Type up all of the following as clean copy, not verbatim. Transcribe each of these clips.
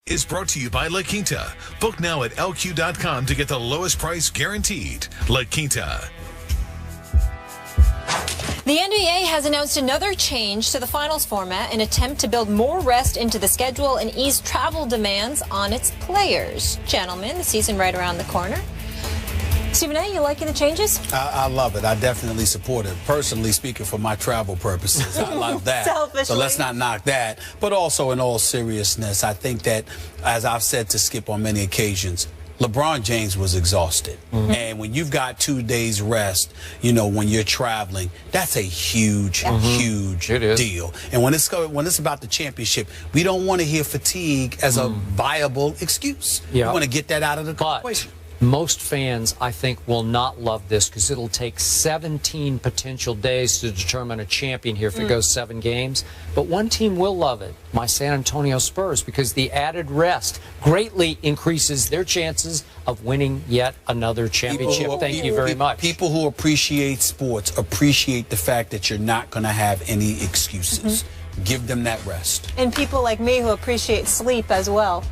Is brought to you by La Quinta. Book now at lq.com to get the lowest price guaranteed. La Quinta. The NBA has announced another change to the finals format in an attempt to build more rest into the schedule and ease travel demands on its players. Gentlemen, the season right around the corner. Stephen A., you liking the changes? I love it. I definitely support it. Personally speaking, for my travel purposes, I love that. Selfishly. So let's not knock that. But also, in all seriousness, I think that, as I've said to Skip on many occasions, LeBron James was exhausted. And when you've got 2 days rest, you know, when you're traveling, that's a huge, huge deal. And when it's about the championship, we don't want to hear fatigue as a viable excuse. We want to get that out of the equation. Most fans, I think, will not love this because it'll take 17 potential days to determine a champion here if it goes 7 games. But one team will love it, my San Antonio Spurs, because the added rest greatly increases their chances of winning yet another championship. Thank you very much. People who appreciate sports appreciate the fact that you're not going to have any excuses. Give them that rest. And people like me who appreciate sleep as well.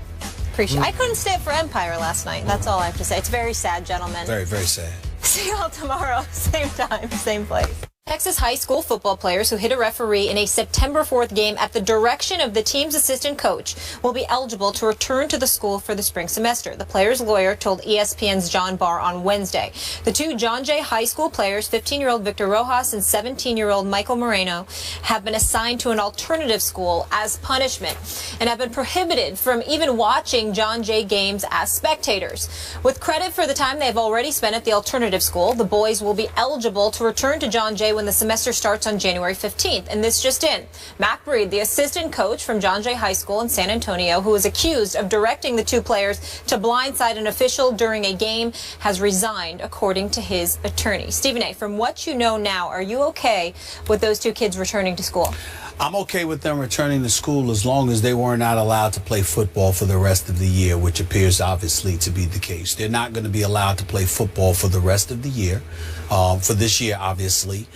I couldn't stay up for Empire last night. That's all I have to say. It's very sad, gentlemen. Very, very sad. See y'all tomorrow, same time, same place. Texas high school football players who hit a referee in a September 4th game at the direction of the team's assistant coach will be eligible to return to the school for the spring semester. The player's lawyer told ESPN's John Barr on Wednesday. The two John Jay high school players, 15-year-old Victor Rojas and 17-year-old Michael Moreno, have been assigned to an alternative school as punishment and have been prohibited from even watching John Jay games as spectators. With credit for the time they have already spent at the alternative school, the boys will be eligible to return to John Jay when the semester starts on January 15th. And this just in. Mac Breed, the assistant coach from John Jay High School in San Antonio, who was accused of directing the two players to blindside an official during a game, has resigned, according to his attorney. Stephen A., from what you know now, are you okay with those two kids returning to school? I'm okay with them returning to school as long as they were not allowed to play football for the rest of the year, which appears obviously to be the case. They're not going to be allowed to play football for the rest of the year. For this year, obviously,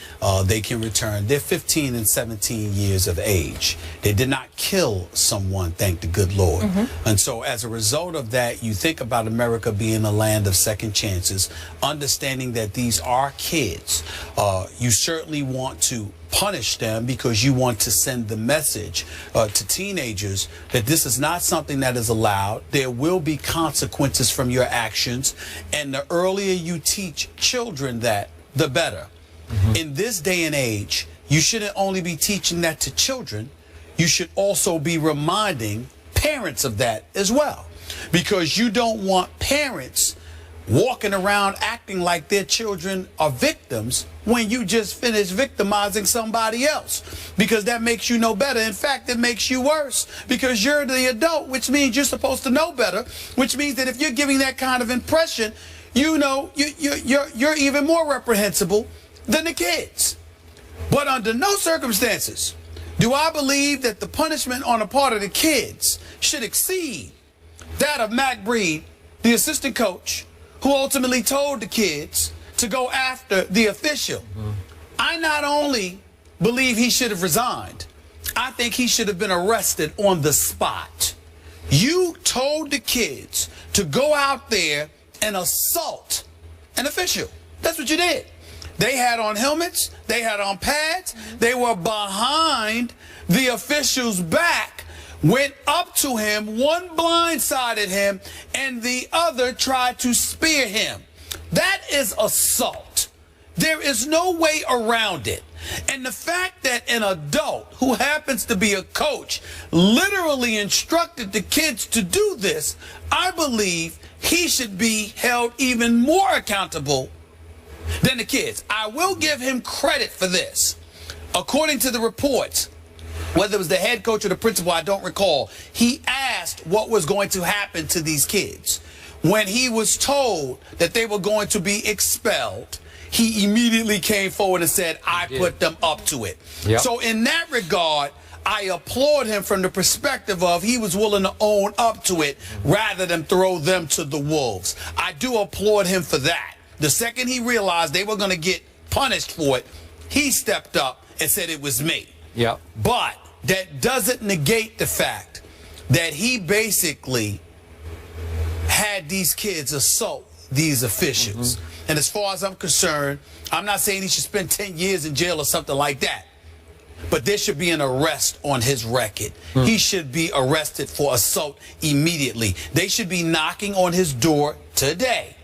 they can return. They're 15 and 17 years of age. They did not kill someone, thank the good Lord. And so as a result of that, you think about America being a land of second chances, understanding that these are kids. You certainly want to punish them because you want to send the message to teenagers that this is not something that is allowed. There will be consequences from your actions, and the earlier you teach children that, the better. In this day and age, you shouldn't only be teaching that to children, you should also be reminding parents of that as well, because you don't want parents walking around acting like their children are victims when you just finished victimizing somebody else, because that makes you know better. In fact, it makes you worse because you're the adult, which means you're supposed to know better, which means that if you're giving that kind of impression, you know you're even more reprehensible than the kids. But under no circumstances do I believe that the punishment on the part of the kids should exceed that of Mac Breed, the assistant coach, who ultimately told the kids to go after the official. I not only believe he should have resigned, I think he should have been arrested on the spot. You told the kids to go out there and assault an official. That's what you did. They had on helmets, they had on pads, they were behind the official's back, went up to him, one blindsided him, and the other tried to spear him. That is assault. There is no way around it. And the fact that an adult who happens to be a coach literally instructed the kids to do this, I believe he should be held even more accountable than the kids. I will give him credit for this. According to the reports, whether it was the head coach or the principal, I don't recall, he asked what was going to happen to these kids. When he was told that they were going to be expelled, he immediately came forward and said, I put them up to it. So in that regard, I applaud him from the perspective of he was willing to own up to it rather than throw them to the wolves. I do applaud him for that. The second he realized they were going to get punished for it, he stepped up and said it was me. But that doesn't negate the fact that he basically had these kids assault these officials. And as far as I'm concerned, I'm not saying he should spend 10 years in jail or something like that. But there should be an arrest on his record. He should be arrested for assault immediately. They should be knocking on his door today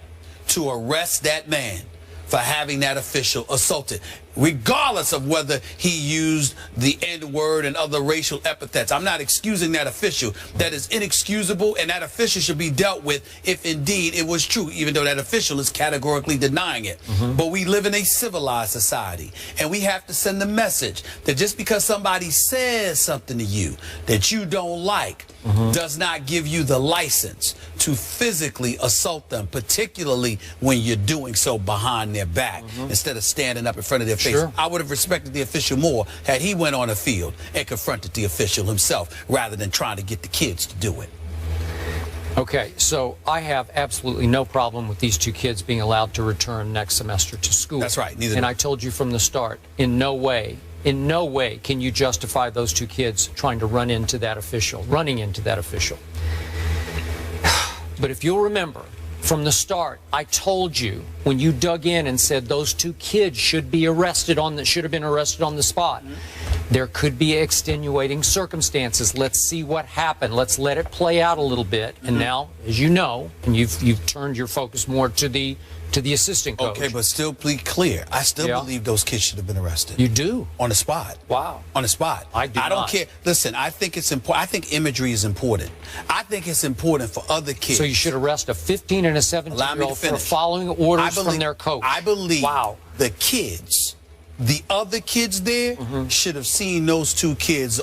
to arrest that man for having that official assaulted, regardless of whether he used the N-word and other racial epithets. I'm not excusing that official. That is inexcusable, and that official should be dealt with if indeed it was true, even though that official is categorically denying it. But we live in a civilized society, and we have to send the message that just because somebody says something to you that you don't like does not give you the license to physically assault them, particularly when you're doing so behind their back instead of standing up in front of their face. I would have respected the official more had he went on the field and confronted the official himself rather than trying to get the kids to do it. Okay, so I have absolutely no problem with these two kids being allowed to return next semester to school. That's right. Neither. And I told you from the start, in no way can you justify those two kids trying to running into that official. But if you'll remember, from the start, I told you when you dug in and said those two kids should have been arrested on the spot. There could be extenuating circumstances. Let's see what happened. Let's let it play out a little bit. And now, as you know, and you've turned your focus more to the assistant coach. Okay, but still be clear. I still believe those kids should have been arrested. You do? On the spot. Wow. On the spot. I don't care. Listen, I think it's important. I think imagery is important. I think it's important for other kids. So you should arrest a 15 and a 17-year-old for following orders from their coach. I believe the kids, the other kids there, should have seen those two kids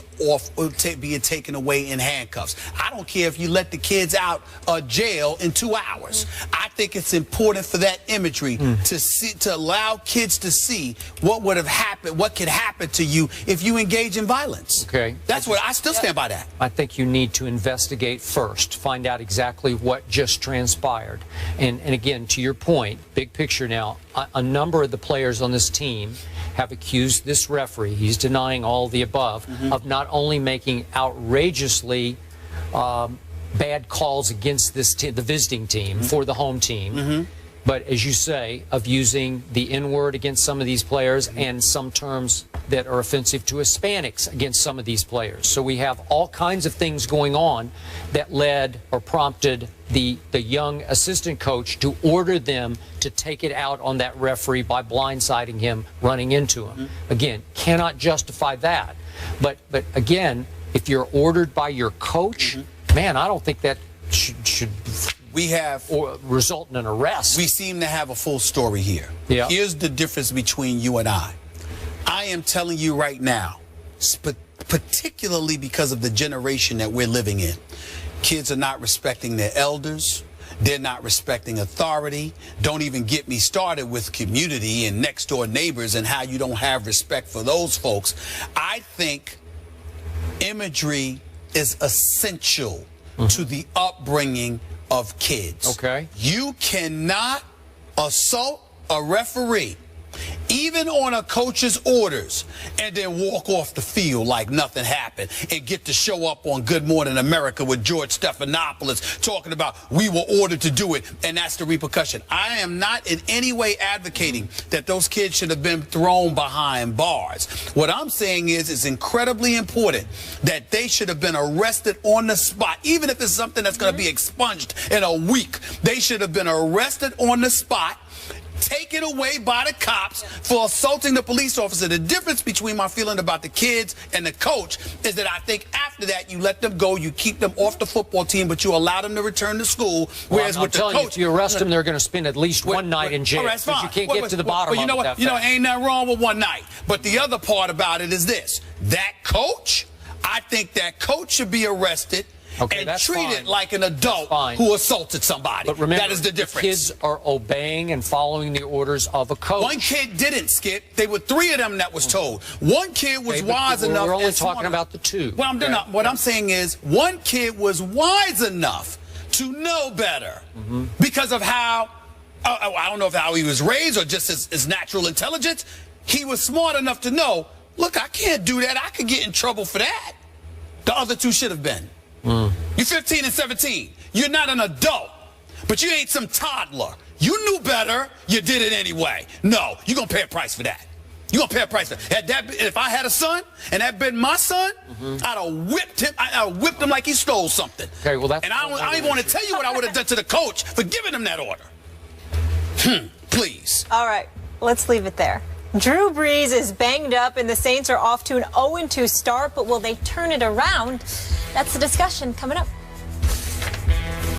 being taken away in handcuffs. I don't care if you let the kids out of jail in 2 hours. I think it's important for that imagery to allow kids to see what would have happened, what could happen to you if you engage in violence. Okay. That's what I still stand by that. I think you need to investigate first, find out exactly what just transpired. And again, to your point, big picture now, a number of the players on this team have accused this referee, he's denying all the above, of not only making outrageously bad calls against this the visiting team for the home team, but as you say, of using the N-word against some of these players and some terms that are offensive to Hispanics against some of these players. So we have all kinds of things going on that led or prompted the young assistant coach to order them to take it out on that referee by blindsiding him, running into him. Again, cannot justify that. But again, if you're ordered by your coach, man, I don't think that should result in an arrest. We seem to have a full story here. Yeah. Here's the difference between you and I. I am telling you right now, particularly because of the generation that we're living in, kids are not respecting their elders. They're not respecting authority. Don't even get me started with community and next door neighbors and how you don't have respect for those folks. I think imagery is essential to the upbringing of kids. Okay. You cannot assault a referee, even on a coach's orders, and then walk off the field like nothing happened and get to show up on Good Morning America with George Stephanopoulos talking about we were ordered to do it, and that's the repercussion. I am not in any way advocating that those kids should have been thrown behind bars. What I'm saying is it's incredibly important that they should have been arrested on the spot, even if it's something that's going to be expunged in a week. They should have been arrested on the spot, taken away by the cops for assaulting the police officer. The difference between my feeling about the kids and the coach is that I think after that you let them go, you keep them off the football team, but you allow them to return to school. Whereas with the coach, if you arrest them, they're going to spend at least one night in jail. That's fine. You can't get to the bottom of it. You know what? Ain't nothing wrong with one night. But the other part about it is this: that coach, I think that coach should be arrested. Okay, and treated like an adult who assaulted somebody. But remember, that is the difference. The kids are obeying and following the orders of a coach. One kid didn't, Skip. They were three of them that was told. One kid was wise enough. We're only talking about the two. Well, what I'm saying is one kid was wise enough to know better because of how, I don't know if how he was raised or just his natural intelligence. He was smart enough to know, look, I can't do that. I could get in trouble for that. The other two should have been. You're 15 and 17. You're not an adult, but you ain't some toddler. You knew better. You did it anyway. No, you're going to pay a price for that. You're going to pay a price for that. If I had a son and that been my son, I'd have whipped him. I'd have whipped him like he stole something. Okay, well, that's... And I don't even want to tell you what I would have done to the coach for giving him that order. Please. All right, let's leave it there. Drew Brees is banged up and the Saints are off to an 0-2 start, but will they turn it around? That's the discussion coming up.